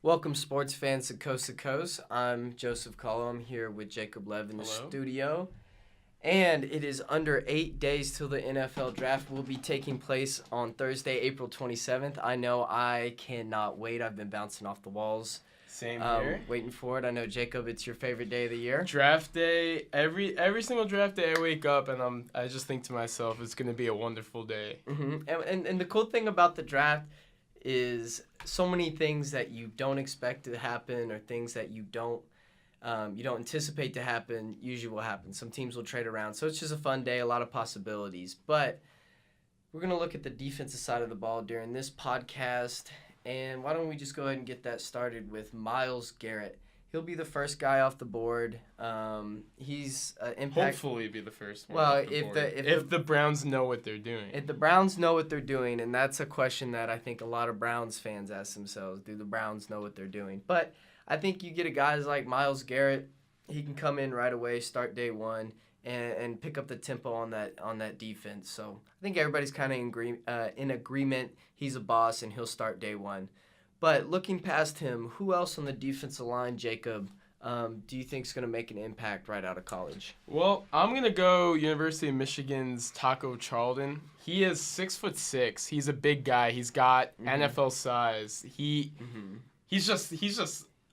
Welcome, sports fans to Coast to Coast. I'm Joseph Caulo. I'm here with Jacob Lev in the studio. And it is under 8 days till the NFL draft will be taking place on Thursday, April 27th. I know I cannot wait. I've been bouncing off the walls. Same here. Waiting for it. I know, Jacob, it's your favorite day of the year. Draft day. Every single draft day I wake up and I just think to myself, it's going to be a wonderful day. Mm-hmm. And the cool thing about the draft is so many things that you don't expect to happen or things that you don't anticipate to happen usually will happen. Some teams will trade around. So it's just a fun day, a lot of possibilities. But we're going to look at the defensive side of the ball during this podcast. And why don't we just go ahead and get that started with Myles Garrett. He'll be the first guy off the board. He's impact. Hopefully be the first one. Well, if the Browns know what they're doing. If the Browns know what they're doing, and that's a question that I think a lot of Browns fans ask themselves, do the Browns know what they're doing? But I think you get a guy like Myles Garrett, he can come in right away, start day one, and pick up the tempo on that defense. So I think everybody's kind of in agreement. He's a boss, and he'll start day one. But looking past him, who else on the defensive line, Jacob, do you think is going to make an impact right out of college? Well, I'm going to go University of Michigan's Taco Charlton. He is 6'6". He's a big guy. He's got NFL size. He's just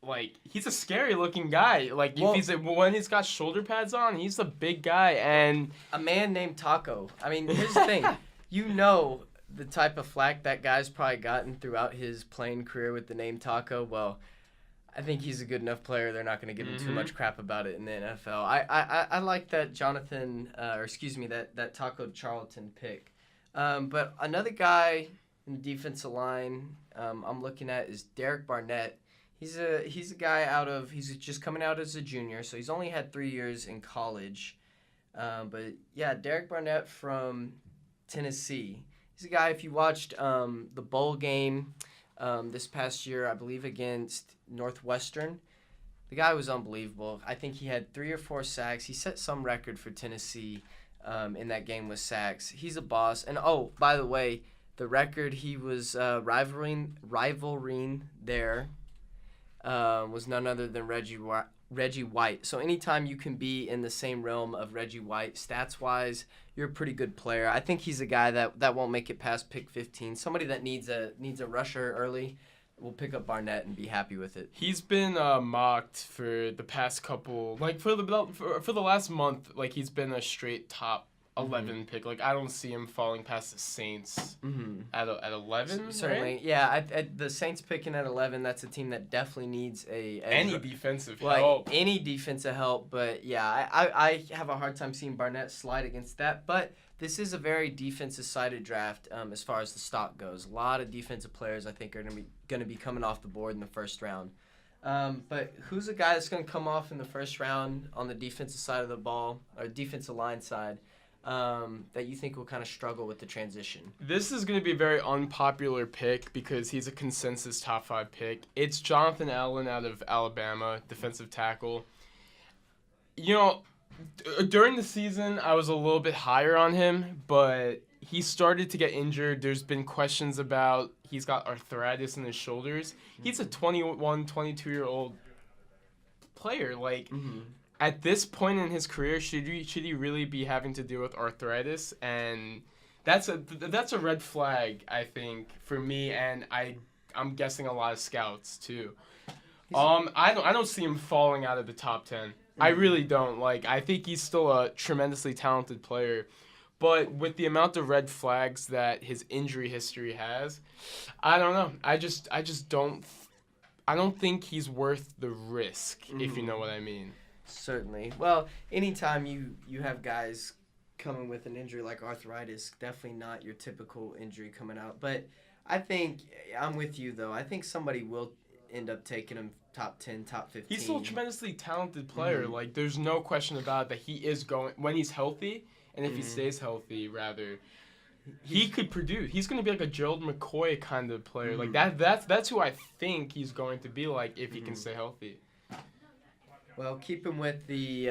like, he's a scary looking guy. Like, when he's got shoulder pads on, he's a big guy. And a man named Taco. I mean, here's the thing. You know the type of flack that guy's probably gotten throughout his playing career with the name Taco. Well, I think he's a good enough player. They're not going to give him too much crap about it in the NFL. I like that that Taco Charlton pick. But another guy in the defensive line I'm looking at is Derek Barnett. He's a guy he's just coming out as a junior, so he's only had 3 years in college. But yeah, Derek Barnett from Tennessee. He's a guy, if you watched the bowl game this past year, I believe against Northwestern, the guy was unbelievable. I think he had 3 or 4 sacks. He set some record for Tennessee in that game with sacks. He's a boss. And, oh, by the way, the record he was rivaling there was none other than Reggie White. So anytime you can be in the same realm of Reggie White, stats-wise, you're a pretty good player. I think he's a guy that won't make it past pick 15. Somebody that needs a rusher early will pick up Barnett and be happy with it. He's been mocked for the past couple, like for the last month, like he's been a straight top 11 pick. Like, I don't see him falling past the Saints at 11. Certainly, right? Yeah. The Saints picking at 11. That's a team that definitely needs any defensive help. Any defensive help. But yeah, I have a hard time seeing Barnett slide against that. But this is a very defensive-sided draft as far as the stock goes. A lot of defensive players I think are going to be coming off the board in the first round. But who's a guy that's going to come off in the first round on the defensive side of the ball or defensive line side? That you think will kind of struggle with the transition? This is going to be a very unpopular pick because he's a consensus top 5 pick. It's Jonathan Allen out of Alabama, defensive tackle. You know, during the season, I was a little bit higher on him, but he started to get injured. There's been questions about he's got arthritis in his shoulders. He's a 21, 22-year-old player. Like, at this point in his career, should he really be having to deal with arthritis? And that's a red flag, I think, for me, and I'm guessing a lot of scouts too. I don't see him falling out of the top 10. I really don't. Like, I think he's still a tremendously talented player, but with the amount of red flags that his injury history has, I don't know. I just don't. I don't think he's worth the risk, if you know what I mean. Certainly. Well, anytime you have guys coming with an injury like arthritis, definitely not your typical injury coming out. But I think I'm with you, though. I think somebody will end up taking him top 10, top 15. He's still a tremendously talented player. Like, there's no question about it that he is going, when he's healthy, and if he stays healthy, rather, he could produce. He's going to be like a Gerald McCoy kind of player. Like, that's who I think he's going to be like if he can stay healthy. Well, keeping with the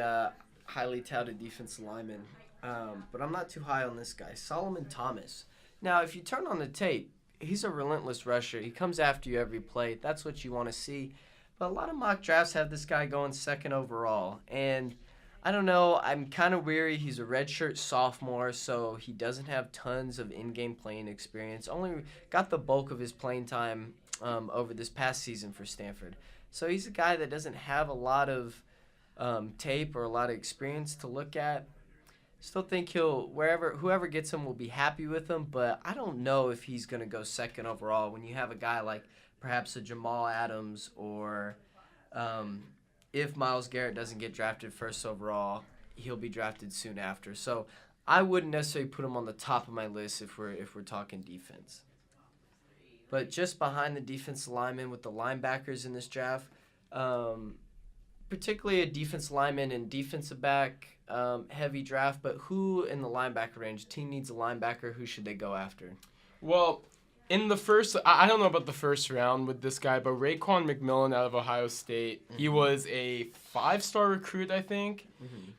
highly touted defensive lineman, but I'm not too high on this guy, Solomon Thomas. Now, if you turn on the tape, he's a relentless rusher. He comes after you every play. That's what you want to see. But a lot of mock drafts have this guy going second overall. And I don't know. I'm kind of weary. He's a redshirt sophomore, so he doesn't have tons of in-game playing experience. Only got the bulk of his playing time over this past season for Stanford. So he's a guy that doesn't have a lot of tape or a lot of experience to look at. Still think whoever gets him will be happy with him, but I don't know if he's going to go second overall when you have a guy like perhaps a Jamal Adams or if Myles Garrett doesn't get drafted first overall, he'll be drafted soon after. So I wouldn't necessarily put him on the top of my list if we're talking defense. But just behind the defensive linemen with the linebackers in this draft, particularly a defensive lineman and defensive back heavy draft, but who in the linebacker range? Team needs a linebacker. Who should they go after? Well, in the first, I don't know about the first round with this guy, but Raekwon McMillan out of Ohio State, he was a 5-star recruit, I think,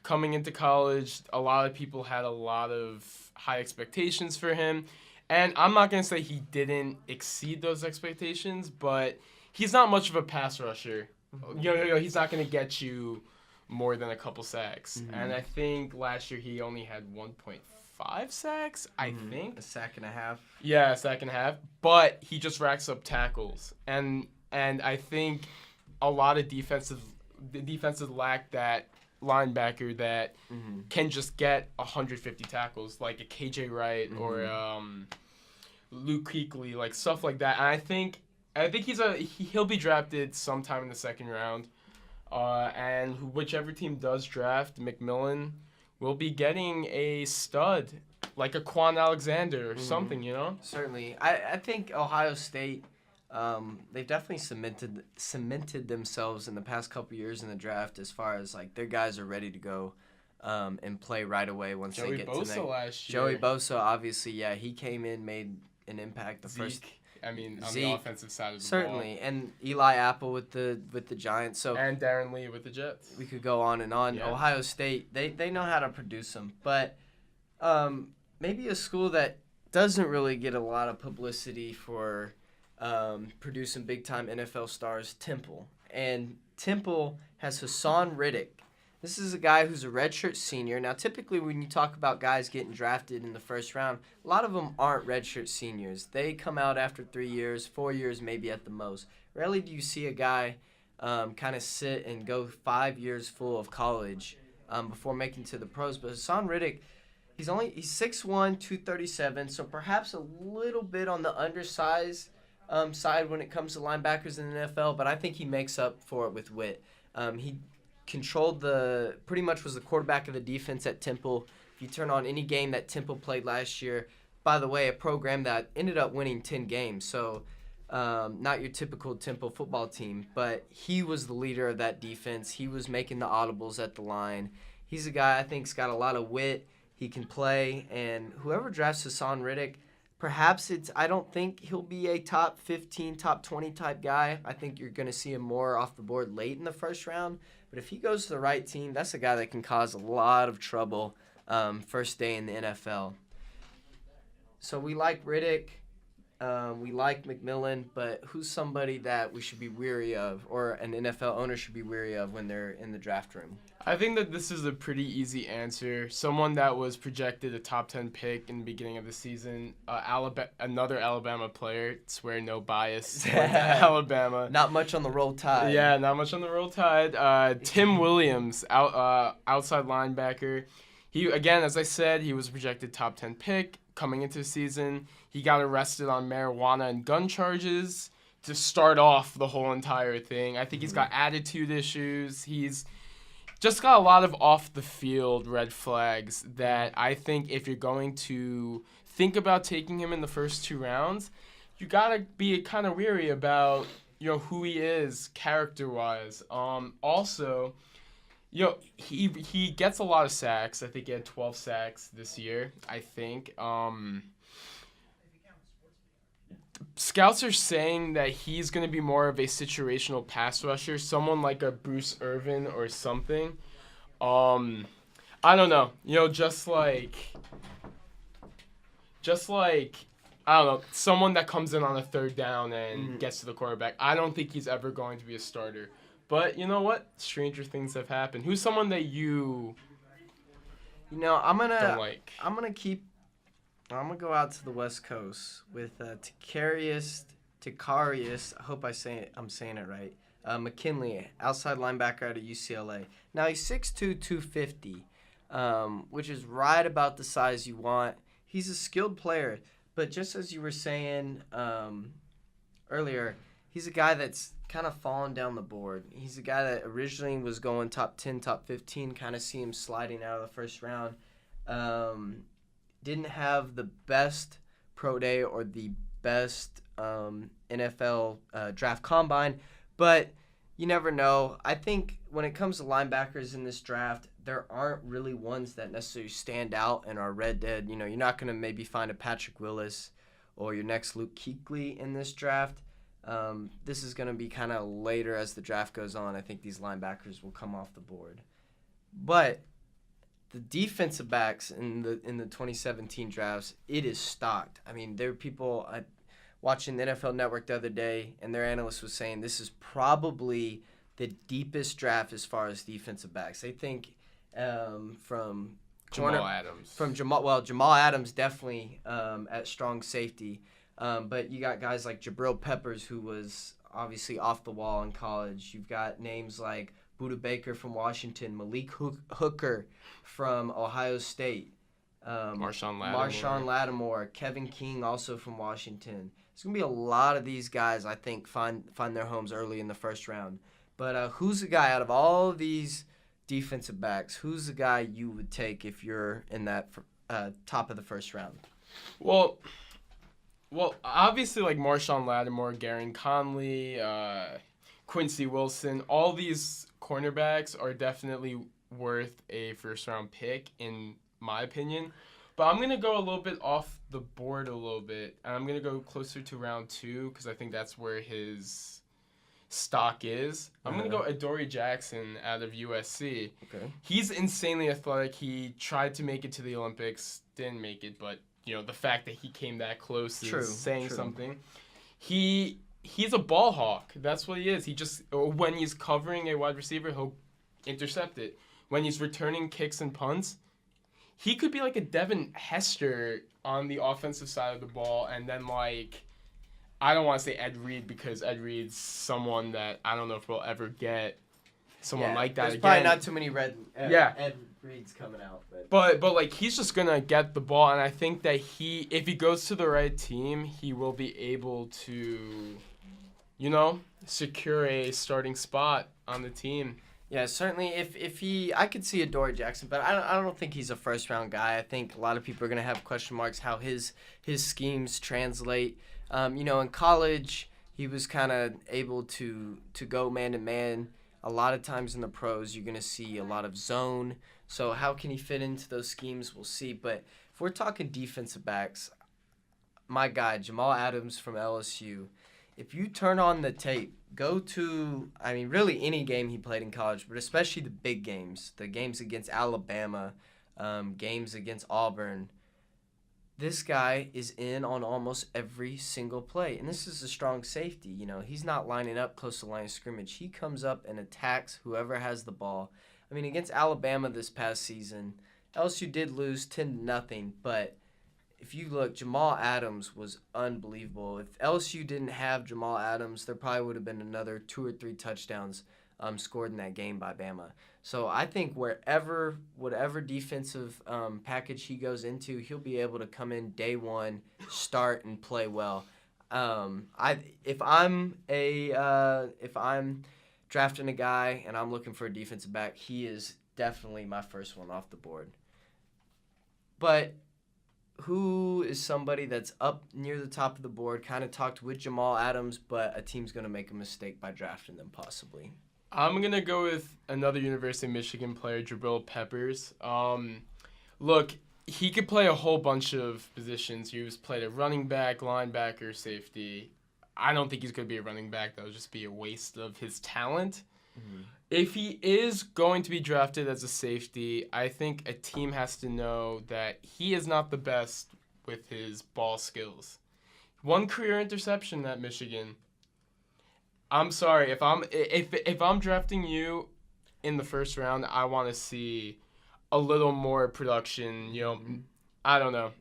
coming into college. A lot of people had a lot of high expectations for him. And I'm not going to say he didn't exceed those expectations, but he's not much of a pass rusher. He's not going to get you more than a couple sacks. And I think last year he only had 1.5 sacks, I think. A sack and a half. Yeah, a sack and a half. But he just racks up tackles. And I think a lot of defenses lack that linebacker that can just get 150 tackles, like a KJ Wright or Luke Kuechly, like stuff like that. And I think he'll be drafted sometime in the second round. And whichever team does draft McMillan will be getting a stud, like a Quan Alexander or something, Certainly. I think Ohio State, they've definitely cemented themselves in the past couple years in the draft as far as, like, their guys are ready to go and play right away once they get to Joey Bosa last year. Joey Bosa, obviously, yeah, he came in, made an impact Zeke, on the offensive side of the certainly, ball. and Eli Apple with the Giants. So and Darren Lee with the Jets. We could go on and on. Yeah. Ohio State, they know how to produce them, but maybe a school that doesn't really get a lot of publicity for producing big-time NFL stars, Temple. And Temple has Hassan Riddick. This is a guy who's a redshirt senior. Now, typically when you talk about guys getting drafted in the first round, a lot of them aren't redshirt seniors. They come out after 3 years, 4 years maybe at the most. Rarely do you see a guy kind of sit and go 5 years full of college before making to the pros. But Hassan Riddick, he's 6'1", 237, so perhaps a little bit on the undersized side when it comes to linebackers in the NFL, but I think he makes up for it with wit. He controlled pretty much was the quarterback of the defense at Temple. If you turn on any game that Temple played last year, by the way, a program that ended up winning 10 games, so not your typical Temple football team, but he was the leader of that defense. He was making the audibles at the line. He's a guy I think's got a lot of wit. He can play, and whoever drafts Hassan Riddick, perhaps I don't think he'll be a top 15, top 20 type guy. I think you're going to see him more off the board late in the first round. But if he goes to the right team, that's a guy that can cause a lot of trouble first day in the NFL. So we like Riddick. We like McMillan. But who's somebody that we should be weary of or an NFL owner should be weary of when they're in the draft room? I think that this is a pretty easy answer. Someone that was projected a top 10 pick in the beginning of the season, another Alabama player. Swear no bias. Alabama. Not much on the Roll Tide. Yeah, not much on the Roll Tide. Tim Williams, outside linebacker. He, again, as I said, he was a projected top 10 pick coming into the season. He got arrested on marijuana and gun charges to start off the whole entire thing. I think he's got attitude issues. He's just got a lot of off-the-field red flags that I think if you're going to think about taking him in the first 2 rounds, you got to be kind of weary about, who he is character-wise. Also, he gets a lot of sacks. I think he had 12 sacks this year, I think. Scouts are saying that he's going to be more of a situational pass rusher, someone like a Bruce Irvin or something. I don't know. Just like I don't know, someone that comes in on a third down and gets to the quarterback. I don't think he's ever going to be a starter. But you know what? Stranger things have happened. Who's someone that you I'm don't gonna like? I'm gonna go out to the West Coast with Takarius. I hope I'm saying it right. McKinley, outside linebacker out of UCLA. Now he's 6'2", 250, which is right about the size you want. He's a skilled player, but just as you were saying earlier, he's a guy that's kind of fallen down the board. He's a guy that originally was going top 10, top 15, kind of see him sliding out of the first round. Didn't have the best pro day or the best NFL draft combine, but you never know. I think when it comes to linebackers in this draft, there aren't really ones that necessarily stand out and are red dead. You're not going to maybe find a Patrick Willis or your next Luke Kuechly in this draft. This is going to be kind of later as the draft goes on. I think these linebackers will come off the board. But the defensive backs in the 2017 drafts, it is stocked. I mean, there are people watching the NFL Network the other day, and their analyst was saying this is probably the deepest draft as far as defensive backs. They think from Jamal Adams. Jamal Adams definitely at strong safety. But you got guys like Jabril Peppers, who was obviously off the wall in college. You've got names like Budda Baker from Washington, Malik Hooker from Ohio State, Marshawn Lattimore, Kevin King also from Washington. There's going to be a lot of these guys, I think, find their homes early in the first round. But who's the guy out of all of these defensive backs, who's the guy you would take if you're in that top of the first round? Well, obviously, like Marshawn Lattimore, Garen Conley, Quincy Wilson, all these cornerbacks are definitely worth a first-round pick, in my opinion. But I'm going to go a little bit off the board a little bit, and I'm going to go closer to round 2 because I think that's where his stock is. I'm going to go Adoree Jackson out of USC. Okay. He's insanely athletic. He tried to make it to the Olympics, didn't make it, but the fact that he came that close is saying something. He's a ball hawk. That's what he is. He just, when he's covering a wide receiver, he'll intercept it. When he's returning kicks and punts, he could be like a Devin Hester on the offensive side of the ball, and then I don't want to say Ed Reed because Ed Reed's someone that I don't know if we'll ever get someone like that there's again. Probably not too many Ed Reeds coming out. But he's just going to get the ball, and I think that if he goes to the right team, he will be able to, secure a starting spot on the team. Yeah, certainly. I could see Adoree Jackson, but I don't think he's a first round guy. I think a lot of people are gonna have question marks how his schemes translate. In college, he was kind of able to go man to man. A lot of times in the pros, you're gonna see a lot of zone. So how can he fit into those schemes? We'll see. But if we're talking defensive backs, my guy Jamal Adams from LSU. If you turn on the tape, go to, really any game he played in college, but especially the big games, the games against Alabama, games against Auburn. This guy is in on almost every single play, and this is a strong safety. He's not lining up close to the line of scrimmage. He comes up and attacks whoever has the ball. Against Alabama this past season, LSU did lose 10-0, but if you look, Jamal Adams was unbelievable. If LSU didn't have Jamal Adams, there probably would have been another 2 or 3 touchdowns scored in that game by Bama. So I think whatever defensive package he goes into, he'll be able to come in day one, start and play well. If I'm drafting a guy and I'm looking for a defensive back, he is definitely my first one off the board. But who is somebody that's up near the top of the board, kind of talked with Jamal Adams, but a team's going to make a mistake by drafting them possibly? I'm going to go with another University of Michigan player, Jabril Peppers. Look, he could play a whole bunch of positions. He was played at running back, linebacker, safety. I don't think he's going to be a running back. That would just be a waste of his talent. Mm-hmm. If he is going to be drafted as a safety, I think a team has to know that he is not the best with his ball skills. 1 career interception at Michigan. I'm sorry if I'm drafting you in the first round, I want to see a little more production. I don't know.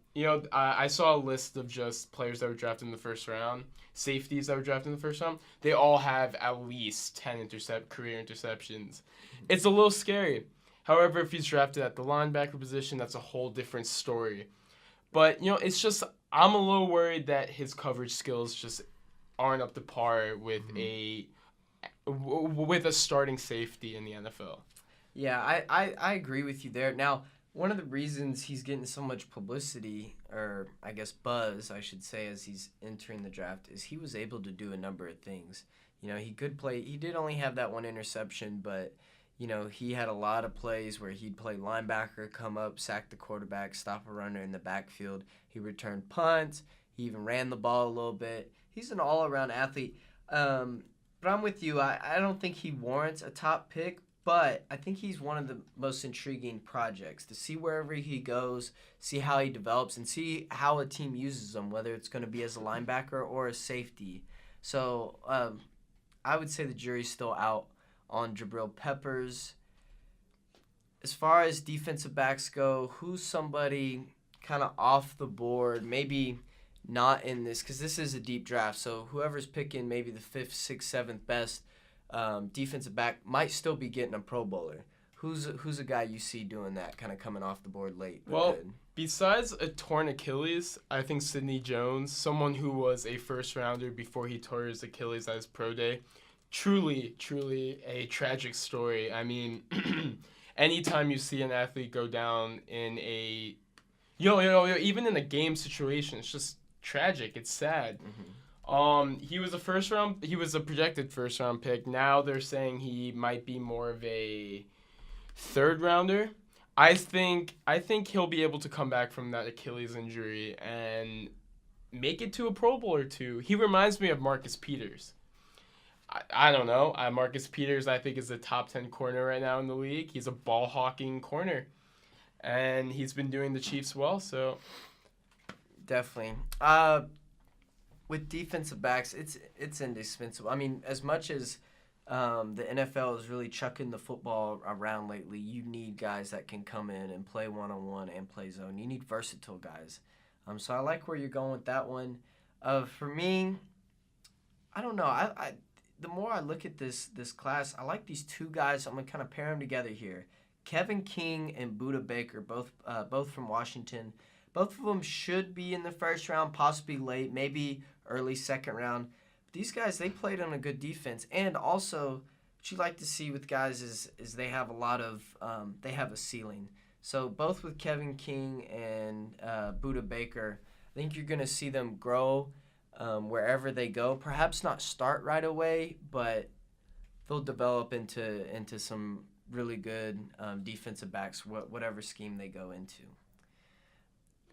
I saw a list of just players that were drafted in the first round, safeties that were drafted in the first round. They all have at least 10 career interceptions. It's a little scary. However, if he's drafted at the linebacker position, that's a whole different story. But it's just I'm a little worried that his coverage skills just aren't up to par with a starting safety in the NFL. Yeah, I agree with you there. Now, one of the reasons he's getting so much publicity, or I guess buzz, I should say, as he's entering the draft, is he was able to do a number of things. He could play. He did only have that 1 interception, but he had a lot of plays where he'd play linebacker, come up, sack the quarterback, stop a runner in the backfield. He returned punts. He even ran the ball a little bit. He's an all-around athlete. But I'm with you. I don't think he warrants a top pick, but I think he's one of the most intriguing projects to see wherever he goes, see how he develops, and see how a team uses him, whether it's going to be as a linebacker or a safety. So I would say the jury's still out on Jabril Peppers. As far as defensive backs go, who's somebody kind of off the board, maybe not in this, because this is a deep draft, so whoever's picking maybe the 5th, 6th, 7th best defensive back might still be getting a Pro Bowler. Who's a guy you see doing that, kind of coming off the board late? Well, besides a torn Achilles, I think Sidney Jones, someone who was a first-rounder before he tore his Achilles at his pro day, truly a tragic story. I mean, anytime you see an athlete go down in a, even in a game situation, it's just tragic. It's sad. He was a projected first round pick. Now they're saying he might be more of a 3rd rounder. I think he'll be able to come back from that Achilles injury and make it to a Pro Bowl or two. He reminds me of Marcus Peters. I don't know. Marcus Peters, I think, is a top 10 corner right now in the league. He's a ball-hawking corner, and he's been doing the Chiefs well, so. Definitely. With defensive backs, it's indispensable. I mean, as much as the NFL is really chucking the football around lately, you need guys that can come in and play one-on-one and play zone. You need versatile guys. So I like where you're going with that one. For me, I don't know. I the more I look at this class, I like these 2 guys. I'm going to kind of pair them together here. Kevin King and Budda Baker, both from Washington. Both of them should be in the first round, possibly late, maybe early second round. But these guys, they played on a good defense. And also, what you like to see with guys is they have a lot of they have a ceiling. So both with Kevin King and Budda Baker, I think you're going to see them grow wherever they go. Perhaps not start right away, but they'll develop into some really good defensive backs, whatever scheme they go into.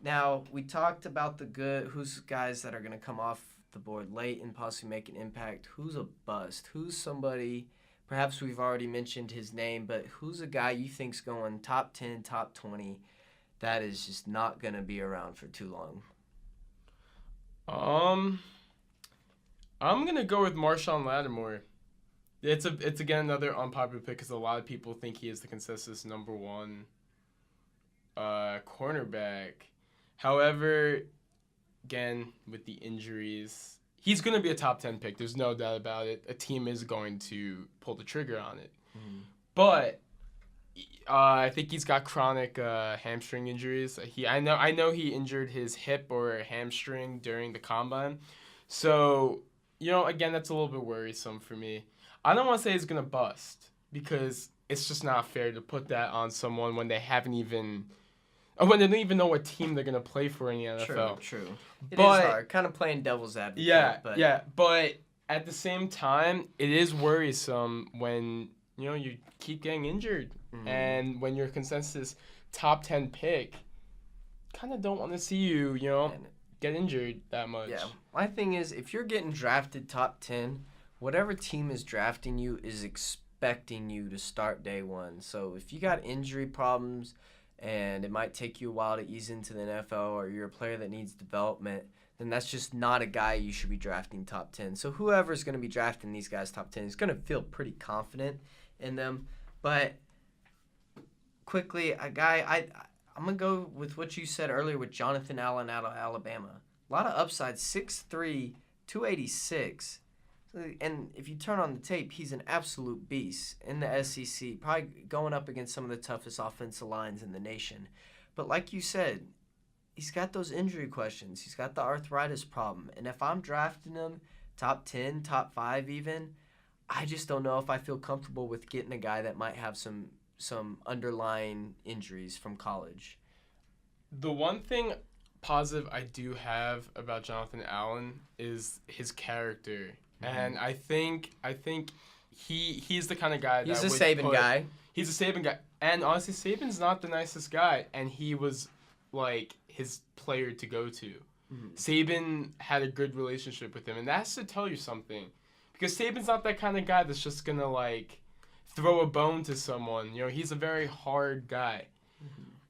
Now, we talked about who's guys that are going to come off the board late and possibly make an impact. Who's a bust? Who's somebody, perhaps we've already mentioned his name, but who's a guy you think's going top 10, top 20 that is just not going to be around for too long? I'm going to go with Marshawn Lattimore. It's again another unpopular pick because a lot of people think he is the consensus number 1 cornerback. However, again, with the injuries, he's going to be a top 10 pick. There's no doubt about it. A team is going to pull the trigger on it. But I think he's got chronic hamstring injuries. I know he injured his hip or hamstring during the combine. So, again, that's a little bit worrisome for me. I don't want to say he's going to bust because it's just not fair to put that on someone when they don't even know what team they're going to play for in the NFL. True. It is hard. Kind of playing devil's advocate. Yeah. But at the same time, it is worrisome when, you keep getting injured. And when you're a consensus top 10 pick, kind of don't want to see you, get injured that much. Yeah. My thing is, if you're getting drafted top 10, whatever team is drafting you is expecting you to start day one. So if you got injury problems and it might take you a while to ease into the NFL or you're a player that needs development, then that's just not a guy you should be drafting top 10. So whoever's going to be drafting these guys top 10 is going to feel pretty confident in them. But quickly, I'm going to go with what you said earlier with Jonathan Allen out of Alabama. A lot of upside, 6'3", 286. And if you turn on the tape, he's an absolute beast in the SEC, probably going up against some of the toughest offensive lines in the nation. But like you said, he's got those injury questions. He's got the arthritis problem. And if I'm drafting him top 10, top 5 even, I just don't know if I feel comfortable with getting a guy that might have some underlying injuries from college. The one thing positive I do have about Jonathan Allen is his character. And I think he's the kind of guy he's that a Saban guy. He's a Saban guy. And honestly, Saban's not the nicest guy, and he was like his player to go to. Saban had a good relationship with him, and that has to tell you something. Because Saban's not that kind of guy that's just going to like throw a bone to someone. You know, he's a very hard guy.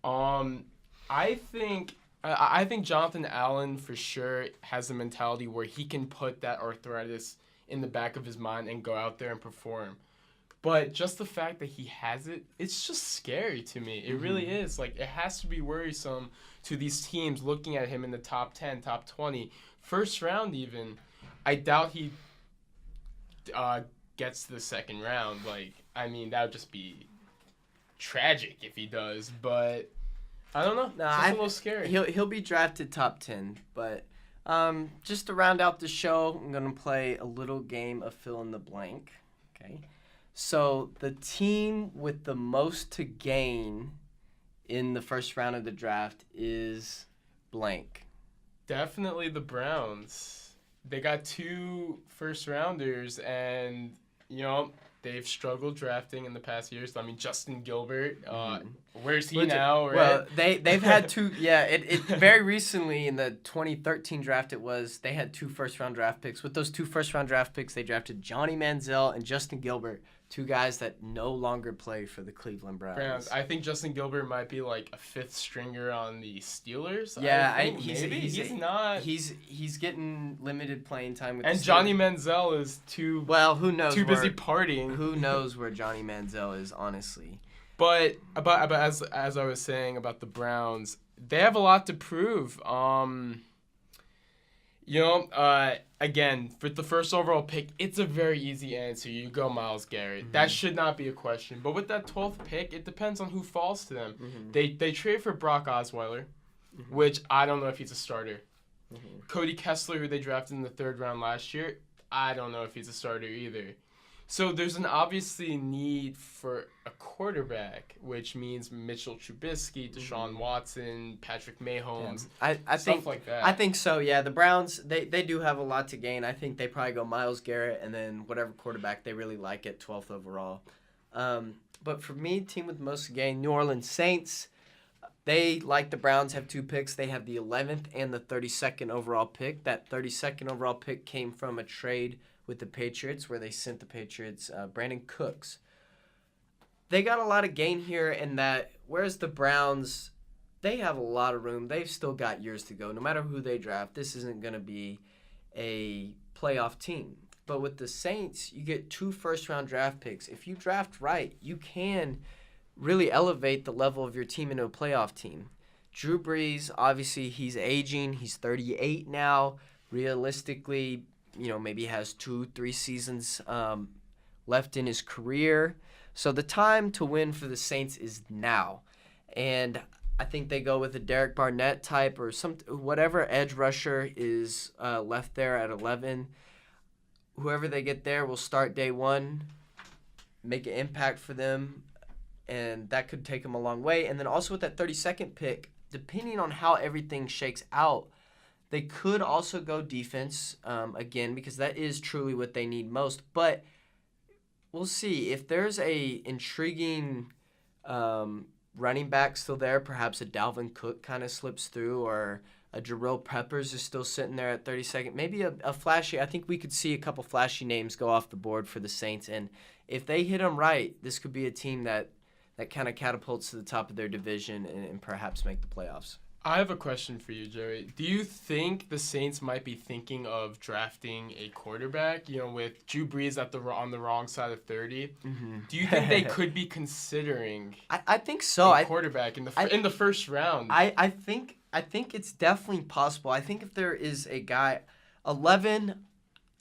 I think Jonathan Allen for sure has a mentality where he can put that arthritis in the back of his mind and go out there and perform. But just the fact that he has it, it's just scary to me. It really is. Like, it has to be worrisome to these teams looking at him in the top 10, top 20, first round even. I doubt he gets to the second round. Like, I mean, that would just be tragic if he does. But I don't know. It's just a little scary. He'll be drafted top 10. But just to round out the show, I'm going to play a little game of fill in the blank. Okay. So the team with the most to gain in the first round of the draft is blank. Definitely the Browns. They got 2 first-rounders, and, you know, they've struggled drafting in the past years. I mean, Justin Gilbert, where's he now? Right? Well, they've had 2. Yeah, it very recently in the 2013 draft they had 2 first-round draft picks. With those 2 first-round draft picks, they drafted Johnny Manziel and Justin Gilbert, 2 guys that no longer play for the Cleveland Browns. I think Justin Gilbert might be like a 5th stringer on the Steelers. Yeah, he's not. He's getting limited playing time with. And the Johnny Manziel is too. Well, who knows? Too busy partying. Who knows where Johnny Manziel is, honestly. But as I was saying about the Browns, they have a lot to prove. Again, for the first overall pick, it's a very easy answer. You go Myles Garrett. That should not be a question. But with that 12th pick, it depends on who falls to them. They trade for Brock Osweiler, which I don't know if he's a starter. Cody Kessler, who they drafted in the 3rd round last year, I don't know if he's a starter either. So there's an obviously need for a quarterback, which means Mitchell Trubisky, Deshaun Watson, Patrick Mahomes, stuff like that. I think so, yeah. The Browns, they do have a lot to gain. I think they probably go Myles Garrett and then whatever quarterback they really like at 12th overall. But for me, team with the most to gain, New Orleans Saints. They, like the Browns, have 2 picks. They have the 11th and the 32nd overall pick. That 32nd overall pick came from a trade with the Patriots, where they sent the Patriots Brandon Cooks. They got a lot of gain here in that, whereas the Browns, they have a lot of room. They've still got years to go. No matter who they draft, this isn't going to be a playoff team. But with the Saints, you get 2 first-round draft picks. If you draft right, you can really elevate the level of your team into a playoff team. Drew Brees, obviously, he's aging. He's 38 now. Realistically, maybe has 2-3 seasons left in his career. So the time to win for the Saints is now. And I think they go with a Derek Barnett type or whatever edge rusher is left there at 11. Whoever they get there will start day 1, make an impact for them, and that could take them a long way. And then also with that 32nd pick, depending on how everything shakes out, they could also go defense again, because that is truly what they need most. But we'll see. If there's a intriguing running back still there, perhaps a Dalvin Cook kind of slips through, or a Jarrell Peppers is still sitting there at 32nd. Maybe a flashy. I think we could see a couple flashy names go off the board for the Saints. And if they hit them right, this could be a team that kind of catapults to the top of their division and perhaps make the playoffs. I have a question for you, Joey. Do you think the Saints might be thinking of drafting a quarterback? With Drew Brees on the wrong side of 30. Mm-hmm. Do you think they could be considering I think so. a quarterback in the first round? I think it's definitely possible. I think if there is a guy 11,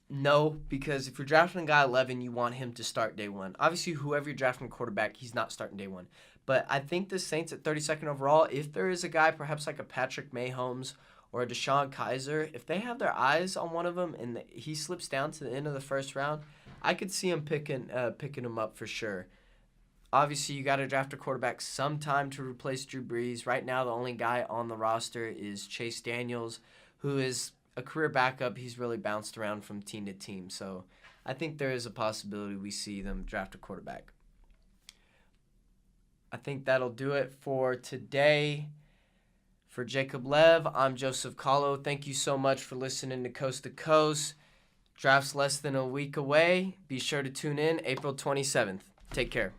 no, because if you're drafting a guy 11, you want him to start day one. Obviously, whoever you're drafting a quarterback, he's not starting day one. But I think the Saints at 32nd overall, if there is a guy, perhaps like a Patrick Mahomes or a Deshaun Kaiser, if they have their eyes on one of them and he slips down to the end of the first round, I could see him picking him up for sure. Obviously, you got to draft a quarterback sometime to replace Drew Brees. Right now, the only guy on the roster is Chase Daniels, who is a career backup. He's really bounced around from team to team. So I think there is a possibility we see them draft a quarterback. I think that'll do it for today. For Jacob Lev, I'm Joseph Caulo. Thank you so much for listening to Coast to Coast. Draft's less than a week away. Be sure to tune in April 27th. Take care.